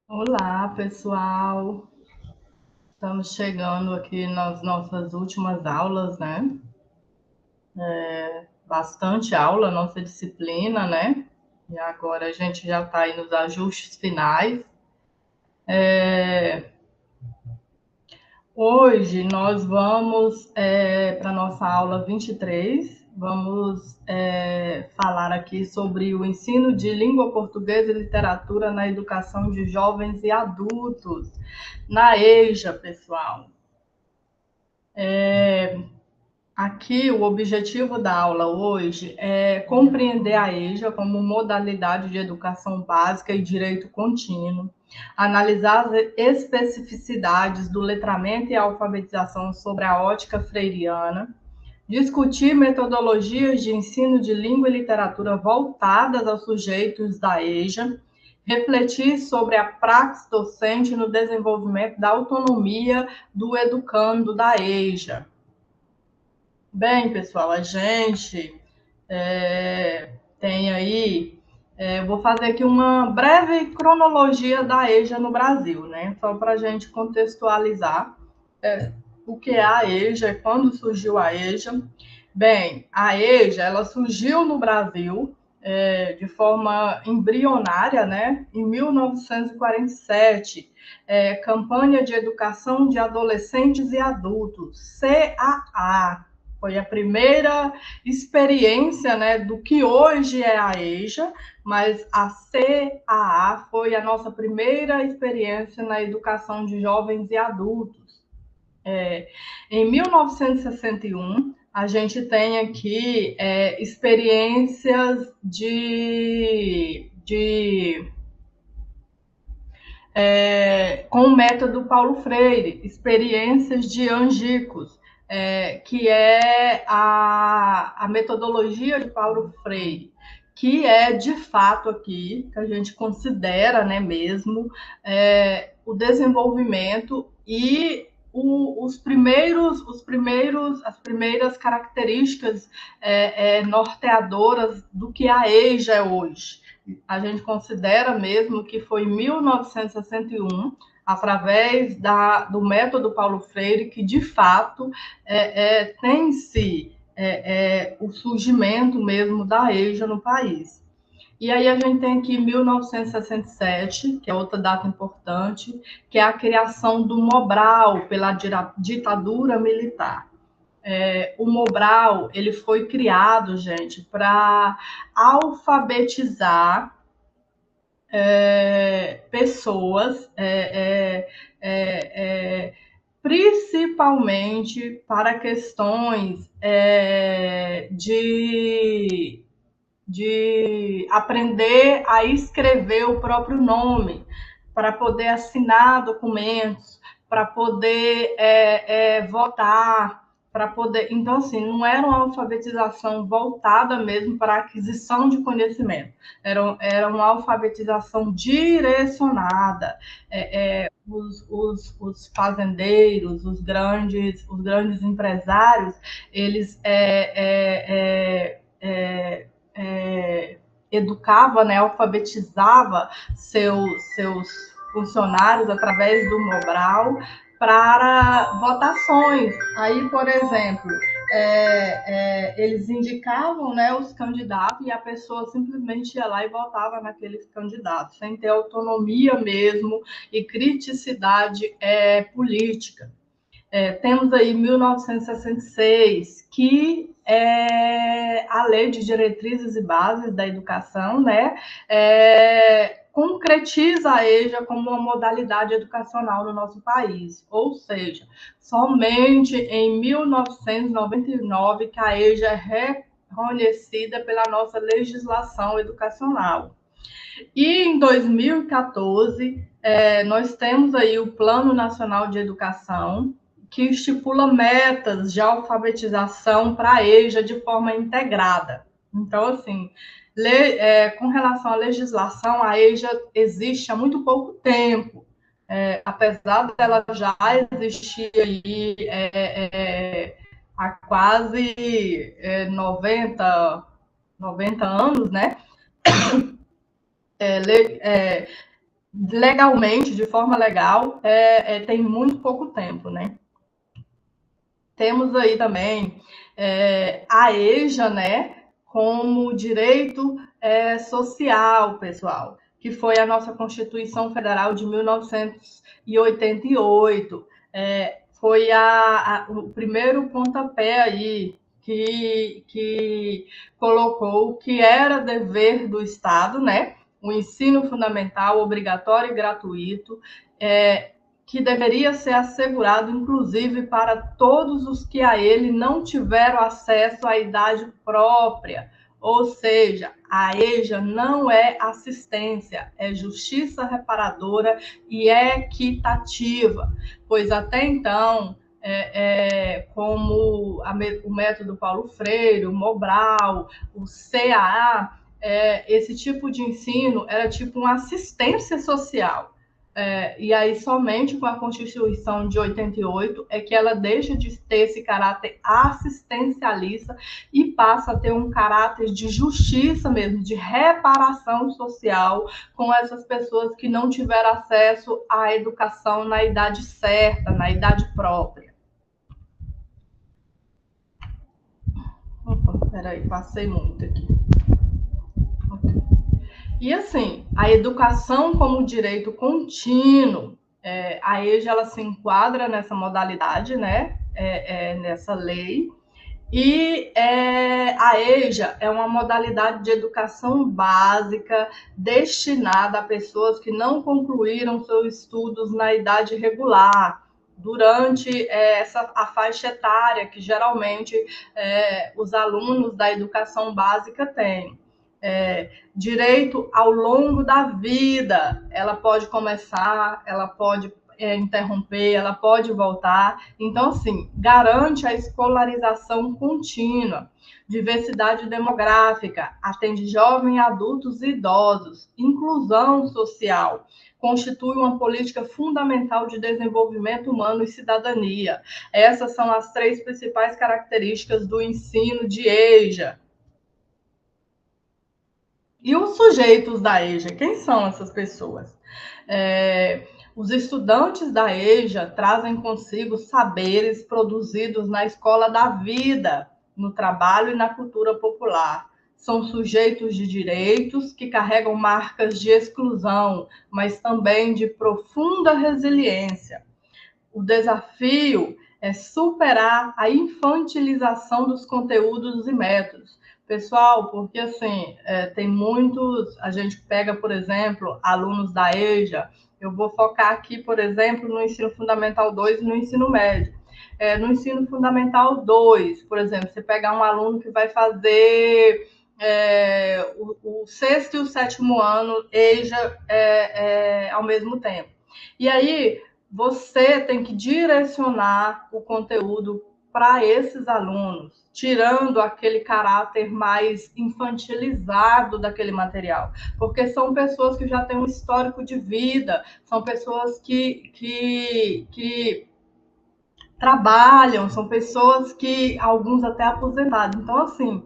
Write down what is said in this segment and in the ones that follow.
Olá, pessoal. Estamos chegando aqui nas nossas últimas aulas, né? Bastante aula, nossa disciplina, né? E agora a gente já está aí nos ajustes finais. Hoje nós vamos para a nossa aula 23. Vamos falar aqui sobre o ensino de língua portuguesa e literatura na educação de jovens e adultos, na EJA, pessoal. Aqui, o objetivo da aula hoje é compreender a EJA como modalidade de educação básica e direito contínuo, analisar as especificidades do letramento e alfabetização sobre a ótica freiriana, discutir metodologias de ensino de língua e literatura voltadas aos sujeitos da EJA, refletir sobre a praxis docente no desenvolvimento da autonomia do educando da EJA. Bem, pessoal, a gente tem aí. Vou fazer aqui uma breve cronologia da EJA no Brasil, né? Só para a gente contextualizar o que é a EJA, quando surgiu a EJA. Bem, a EJA ela surgiu no Brasil de forma embrionária, né? Em 1947, Campanha de Educação de Adolescentes e Adultos, CAA. Foi a primeira experiência, né, do que hoje é a EJA, mas a CAA foi a nossa primeira experiência na educação de jovens e adultos. Em 1961, a gente tem aqui experiências com o método Paulo Freire, experiências de Angicos, que é a metodologia de Paulo Freire, que é de fato aqui, que a gente considera, né, mesmo, o desenvolvimento e as primeiras características norteadoras do que a EJA é hoje. A gente considera mesmo que foi em 1961, através do método Paulo Freire, que de fato tem-se o surgimento mesmo da EJA no país. E aí a gente tem aqui 1967, que é outra data importante, que é a criação do Mobral pela ditadura militar. O Mobral ele foi criado, gente, para alfabetizar pessoas, principalmente para questões de aprender a escrever o próprio nome, para poder assinar documentos, para poder votar, para poder. Então, assim, não era uma alfabetização voltada mesmo para a aquisição de conhecimento, era uma alfabetização direcionada. Os fazendeiros, os grandes empresários, eles educava, né, alfabetizava seus funcionários através do Mobral para votações. Aí, por exemplo, eles indicavam, né, os candidatos e a pessoa simplesmente ia lá e votava naqueles candidatos, sem ter autonomia mesmo e criticidade política. Temos aí 1966, que é a Lei de Diretrizes e Bases da Educação, né? Concretiza a EJA como uma modalidade educacional no nosso país, ou seja, somente em 1999 que a EJA é reconhecida pela nossa legislação educacional. E em 2014, nós temos aí o Plano Nacional de Educação, que estipula metas de alfabetização para a EJA de forma integrada. Então, assim, com relação à legislação, a EJA existe há muito pouco tempo. Apesar dela já existir aí há quase 90 anos, né? legalmente, de forma legal, tem muito pouco tempo, né? Temos aí também a EJA, né, como direito social, pessoal, que foi a nossa Constituição Federal de 1988. Foi o primeiro pontapé aí que colocou que era dever do Estado, né, o ensino fundamental obrigatório e gratuito, que deveria ser assegurado, inclusive, para todos os que a ele não tiveram acesso à idade própria. Ou seja, a EJA não é assistência, é justiça reparadora e equitativa, pois até então, como o método Paulo Freire, o Mobral, o CAA, esse tipo de ensino era tipo uma assistência social. E aí, somente com a Constituição de 88 é que ela deixa de ter esse caráter assistencialista e passa a ter um caráter de justiça mesmo, de reparação social com essas pessoas que não tiveram acesso à educação na idade certa, na idade própria. Opa, peraí, passei muito aqui. E assim, a educação como direito contínuo, a EJA ela se enquadra nessa modalidade, né? Nessa lei. E a EJA é uma modalidade de educação básica destinada a pessoas que não concluíram seus estudos na idade regular, durante a faixa etária que geralmente os alunos da educação básica têm. Direito ao longo da vida. Ela pode começar, ela pode interromper, ela pode voltar. Então, assim, garante a escolarização contínua, diversidade demográfica, atende jovens, adultos e idosos, inclusão social, constitui uma política fundamental de desenvolvimento humano e cidadania. Essas são as 3 principais características do ensino de EJA. E os sujeitos da EJA, quem são essas pessoas? Os estudantes da EJA trazem consigo saberes produzidos na escola da vida, no trabalho e na cultura popular. São sujeitos de direitos que carregam marcas de exclusão, mas também de profunda resiliência. O desafio é superar a infantilização dos conteúdos e métodos. Pessoal, porque assim, tem muitos, a gente pega, por exemplo, alunos da EJA, eu vou focar aqui, por exemplo, no ensino fundamental 2 e no ensino médio. No ensino fundamental 2, por exemplo, você pegar um aluno que vai fazer o sexto e o sétimo ano EJA ao mesmo tempo. E aí, você tem que direcionar o conteúdo para esses alunos, tirando aquele caráter mais infantilizado daquele material, porque são pessoas que já têm um histórico de vida, são pessoas que trabalham, são pessoas que, alguns até aposentados. Então, assim,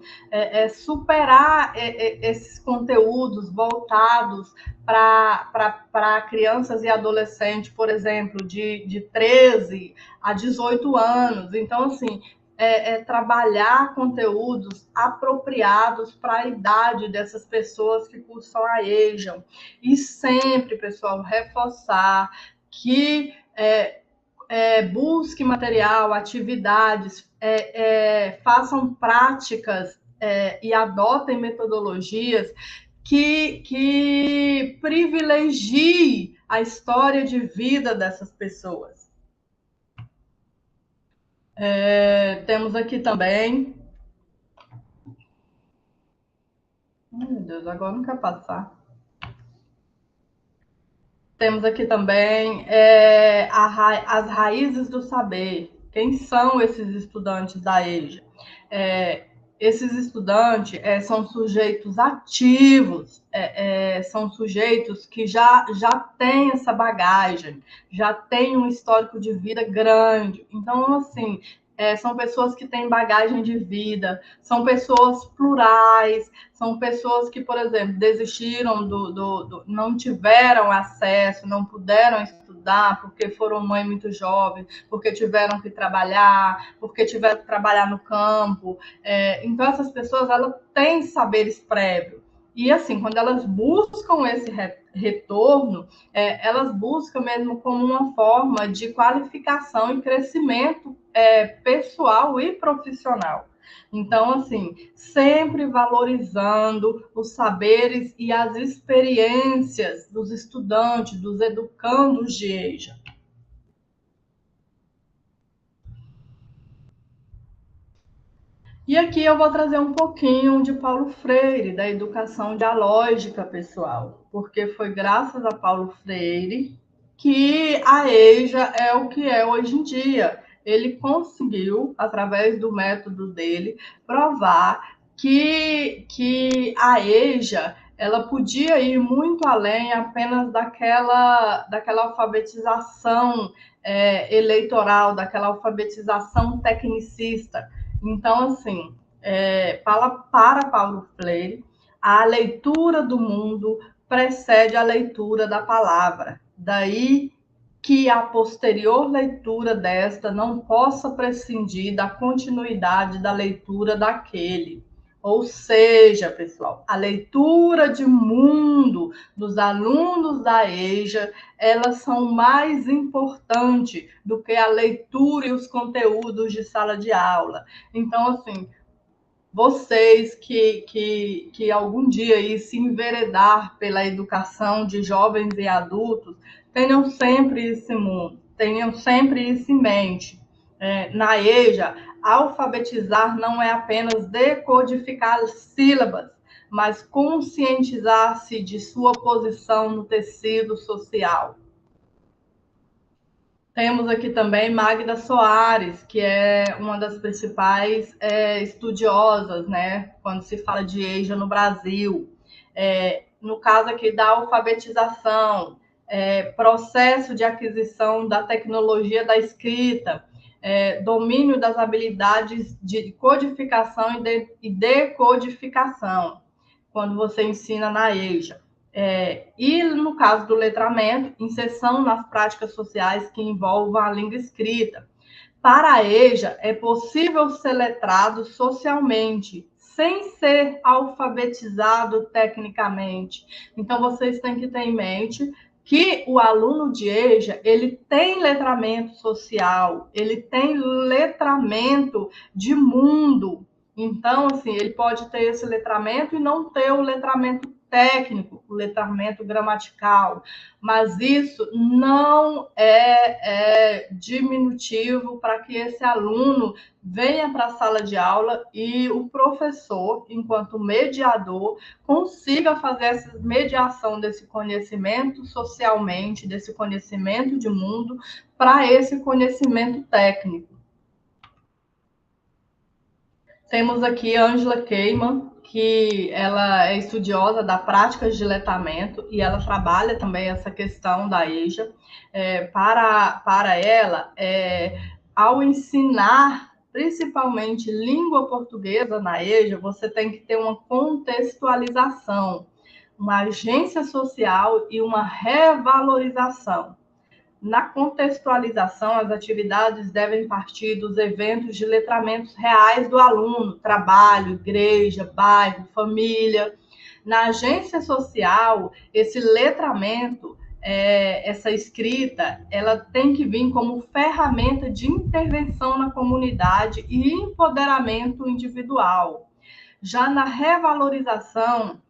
superar esses conteúdos voltados para crianças e adolescentes, por exemplo, de 13 a 18 anos. Então, assim, trabalhar conteúdos apropriados para a idade dessas pessoas que cursam a EJA. E sempre, pessoal, reforçar que busque material, atividades, façam práticas e adotem metodologias que privilegiem a história de vida dessas pessoas. Temos aqui também. Meu Deus, agora não quer passar. Temos aqui também as raízes do saber. Quem são esses estudantes da EJA? Esses estudantes são sujeitos ativos, são sujeitos que já têm essa bagagem, já têm um histórico de vida grande. Então, assim, são pessoas que têm bagagem de vida, são pessoas plurais, são pessoas que, por exemplo, desistiram não tiveram acesso, não puderam estudar porque foram mãe muito jovem, porque tiveram que trabalhar, porque tiveram que trabalhar no campo. Então, essas pessoas, elas têm saberes prévios. E, assim, quando elas buscam esse retorno, elas buscam mesmo como uma forma de qualificação e crescimento pessoal e profissional. Então, assim, sempre valorizando os saberes e as experiências dos estudantes, dos educandos de EJA. E aqui eu vou trazer um pouquinho de Paulo Freire, da educação dialógica, pessoal, porque foi graças a Paulo Freire que a EJA é o que é hoje em dia. Ele conseguiu, através do método dele, provar que a EJA ela podia ir muito além apenas daquela alfabetização eleitoral, daquela alfabetização tecnicista. Então, assim, para Paulo Freire, a leitura do mundo precede a leitura da palavra. Daí que a posterior leitura desta não possa prescindir da continuidade da leitura daquele. Ou seja, pessoal, a leitura de mundo dos alunos da EJA, elas são mais importantes do que a leitura e os conteúdos de sala de aula. Então, assim, vocês que algum dia aí se enveredar pela educação de jovens e adultos, tenham sempre isso em mundo, tenham sempre isso em mente. Na EJA, alfabetizar não é apenas decodificar sílabas, mas conscientizar-se de sua posição no tecido social. Temos aqui também Magda Soares, que é uma das principais estudiosas, né, quando se fala de EJA no Brasil. No caso aqui da alfabetização, processo de aquisição da tecnologia da escrita, domínio das habilidades de codificação e decodificação, quando você ensina na EJA. E no caso do letramento, inserção nas práticas sociais que envolvam a língua escrita. Para a EJA, é possível ser letrado socialmente, sem ser alfabetizado tecnicamente. Então, vocês têm que ter em mente que o aluno de EJA, ele tem letramento social, ele tem letramento de mundo. Então, assim, ele pode ter esse letramento e não ter o letramento técnico, o letramento gramatical, mas isso não é diminutivo para que esse aluno venha para a sala de aula e o professor, enquanto mediador, consiga fazer essa mediação desse conhecimento socialmente, desse conhecimento de mundo, para esse conhecimento técnico. Temos aqui Angela Keyman, que ela é estudiosa da prática de letramento e ela trabalha também essa questão da EJA. Para ela, ao ensinar principalmente língua portuguesa na EJA, você tem que ter uma contextualização, uma agência social e uma revalorização. Na contextualização, as atividades devem partir dos eventos de letramentos reais do aluno, trabalho, igreja, bairro, família. Na agência social, esse letramento, essa escrita, ela tem que vir como ferramenta de intervenção na comunidade e empoderamento individual. Já na revalorização,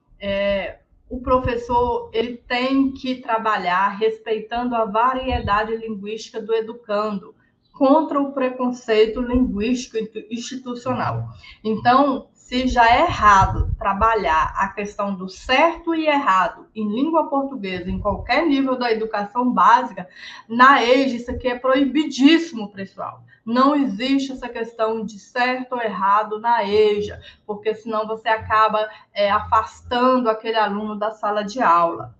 o professor ele tem que trabalhar respeitando a variedade linguística do educando, contra o preconceito linguístico institucional. Então, se já é errado trabalhar a questão do certo e errado em língua portuguesa, em qualquer nível da educação básica, na EJA isso aqui é proibidíssimo, pessoal. Não existe essa questão de certo ou errado na EJA, porque senão você acaba afastando aquele aluno da sala de aula.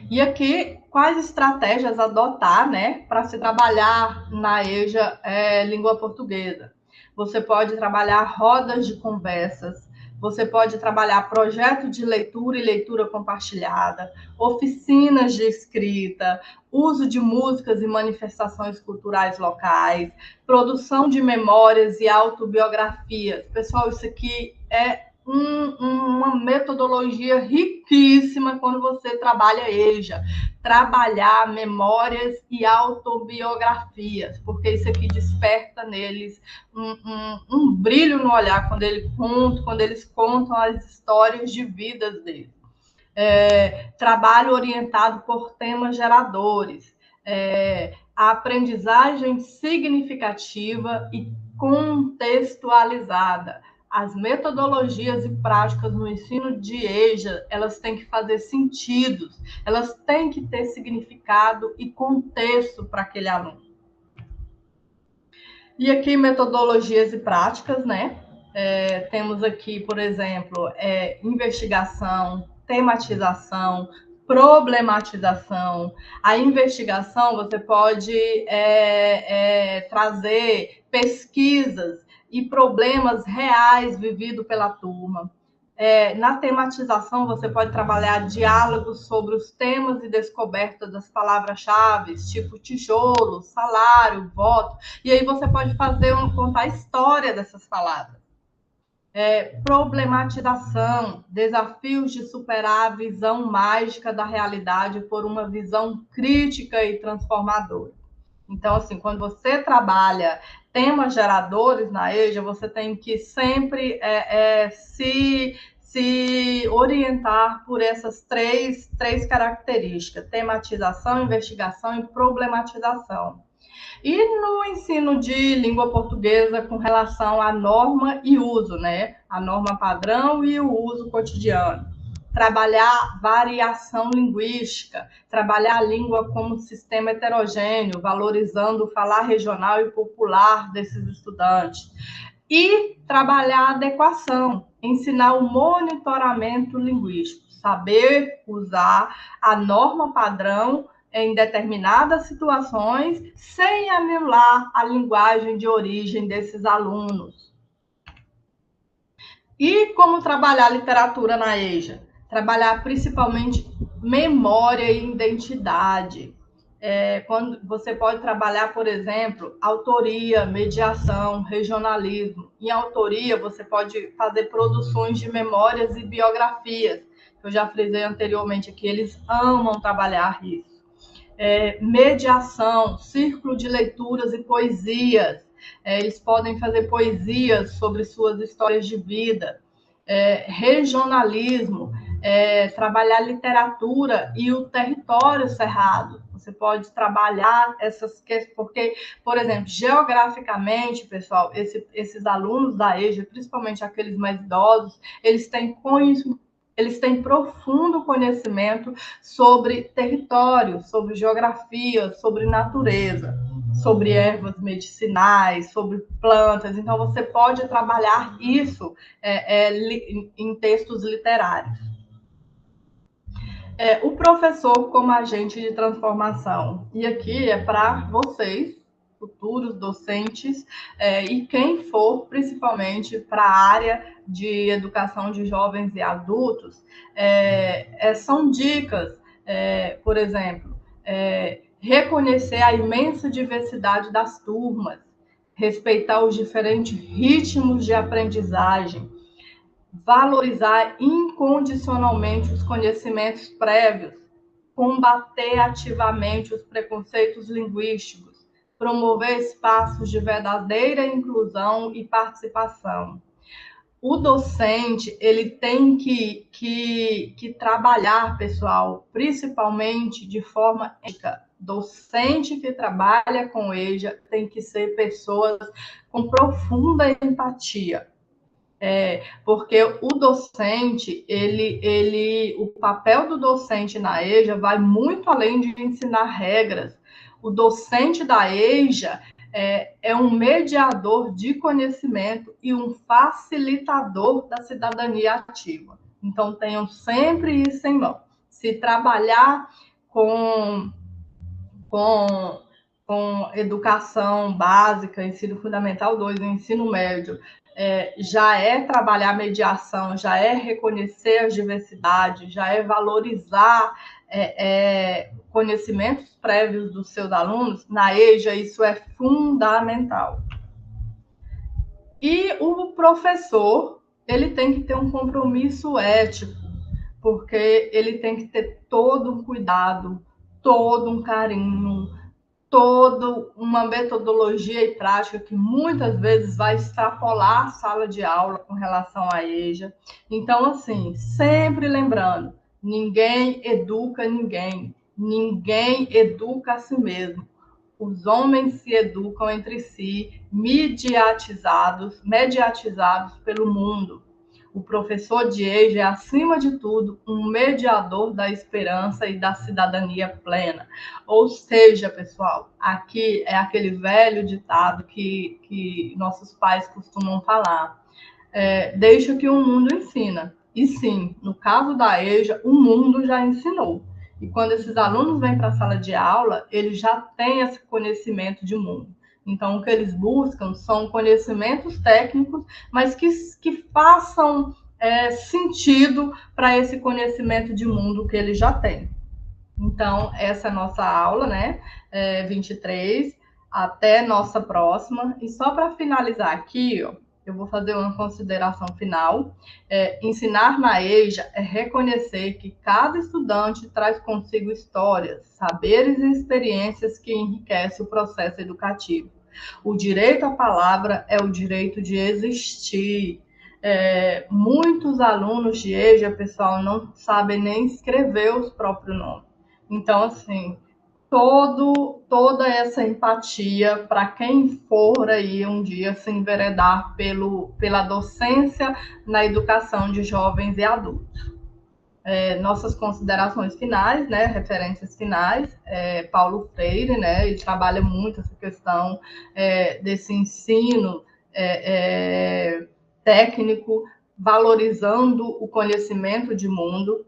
E aqui, quais estratégias adotar, né, para se trabalhar na EJA língua portuguesa? Você pode trabalhar rodas de conversas, você pode trabalhar projeto de leitura e leitura compartilhada, oficinas de escrita, uso de músicas e manifestações culturais locais, produção de memórias e autobiografias. Pessoal, isso aqui é uma metodologia riquíssima quando você trabalha EJA. Trabalhar memórias e autobiografias, porque isso aqui desperta neles um brilho no olhar quando eles contam as histórias de vidas deles. Trabalho orientado por temas geradores, a aprendizagem significativa e contextualizada. As metodologias e práticas no ensino de EJA, elas têm que fazer sentido, elas têm que ter significado e contexto para aquele aluno. E aqui, metodologias e práticas, né? Temos aqui, por exemplo, investigação, tematização, problematização. A investigação, você pode trazer pesquisas e problemas reais vividos pela turma. Na tematização, você pode trabalhar diálogos sobre os temas e descobertas das palavras-chave, tipo tijolo, salário, voto, e aí você pode contar a história dessas palavras. Problematização, desafios de superar a visão mágica da realidade por uma visão crítica e transformadora. Então, assim, quando você trabalha temas geradores na EJA, você tem que sempre se orientar por essas três características: tematização, investigação e problematização. E no ensino de língua portuguesa com relação à norma e uso, né? A norma padrão e o uso cotidiano. Trabalhar variação linguística, trabalhar a língua como sistema heterogêneo, valorizando o falar regional e popular desses estudantes. E trabalhar a adequação, ensinar o monitoramento linguístico, saber usar a norma padrão em determinadas situações, sem anular a linguagem de origem desses alunos. E como trabalhar literatura na EJA? Trabalhar principalmente memória e identidade. Quando você pode trabalhar, por exemplo, autoria, mediação, regionalismo. Em autoria, você pode fazer produções de memórias e biografias. Eu já frisei anteriormente aqui, eles amam trabalhar isso. Mediação, círculo de leituras e poesias. Eles podem fazer poesias sobre suas histórias de vida. Regionalismo, trabalhar literatura e o território cerrado. Você pode trabalhar essas questões, porque, por exemplo, geograficamente, pessoal, esses alunos da EJA, principalmente aqueles mais idosos, eles têm profundo conhecimento sobre território, sobre geografia, sobre natureza, sobre ervas medicinais, sobre plantas. Então, você pode trabalhar isso em textos literários. O professor como agente de transformação. E aqui é para vocês, futuros docentes, e quem for, principalmente para a área de educação de jovens e adultos, são dicas, por exemplo, reconhecer a imensa diversidade das turmas, respeitar os diferentes ritmos de aprendizagem, valorizar incondicionalmente os conhecimentos prévios, combater ativamente os preconceitos linguísticos, promover espaços de verdadeira inclusão e participação. O docente, ele tem que trabalhar, pessoal, principalmente de forma ética. Docente que trabalha com EJA tem que ser pessoas com profunda empatia. Porque o docente, o papel do docente na EJA vai muito além de ensinar regras. O docente da EJA é um mediador de conhecimento e um facilitador da cidadania ativa. Então, tenham sempre isso em mão. se trabalhar com educação básica, ensino fundamental 2, ensino médio, já é trabalhar mediação, já é reconhecer as diversidades, já é valorizar conhecimentos prévios dos seus alunos, na EJA isso é fundamental. E o professor, ele tem que ter um compromisso ético, porque ele tem que ter todo um cuidado, todo um carinho, toda uma metodologia e prática que muitas vezes vai extrapolar a sala de aula com relação à EJA. Então, assim, sempre lembrando, ninguém educa ninguém, ninguém educa a si mesmo. Os homens se educam entre si, mediatizados pelo mundo. O professor de EJA é, acima de tudo, um mediador da esperança e da cidadania plena. Ou seja, pessoal, aqui é aquele velho ditado que nossos pais costumam falar. Deixa que o mundo ensina. E sim, no caso da EJA, o mundo já ensinou. E quando esses alunos vêm para a sala de aula, eles já têm esse conhecimento de mundo. Então, o que eles buscam são conhecimentos técnicos, mas que façam sentido para esse conhecimento de mundo que eles já têm. Então, essa é a nossa aula, né? 23. Até nossa próxima. E só para finalizar aqui, ó, eu vou fazer uma consideração final. Ensinar na EJA é reconhecer que cada estudante traz consigo histórias, saberes e experiências que enriquecem o processo educativo. O direito à palavra é o direito de existir. Muitos alunos de EJA, pessoal, não sabem nem escrever os próprios nomes. Então, assim, toda essa empatia para quem for aí um dia se enveredar pela docência na educação de jovens e adultos. Nossas considerações finais, né, referências finais, Paulo Freire, né, ele trabalha muito essa questão desse ensino técnico, valorizando o conhecimento de mundo.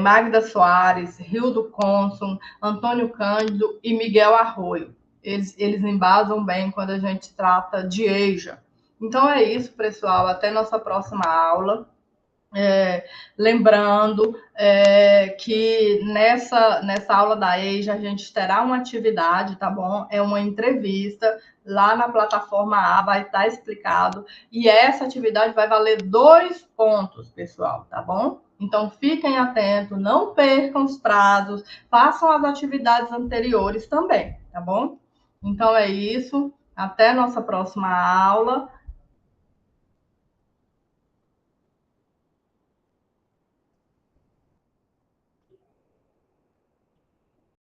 Magda Soares, Hildo Consum, Antônio Cândido e Miguel Arroio. Eles embasam bem quando a gente trata de EJA. Então é isso, pessoal. Até nossa próxima aula. Lembrando que nessa aula da EJA a gente terá uma atividade, tá bom? É uma entrevista, lá na plataforma A vai estar explicado, e essa atividade vai valer 2 pontos, pessoal, tá bom? Então fiquem atentos, não percam os prazos, façam as atividades anteriores também, tá bom? Então é isso, até nossa próxima aula.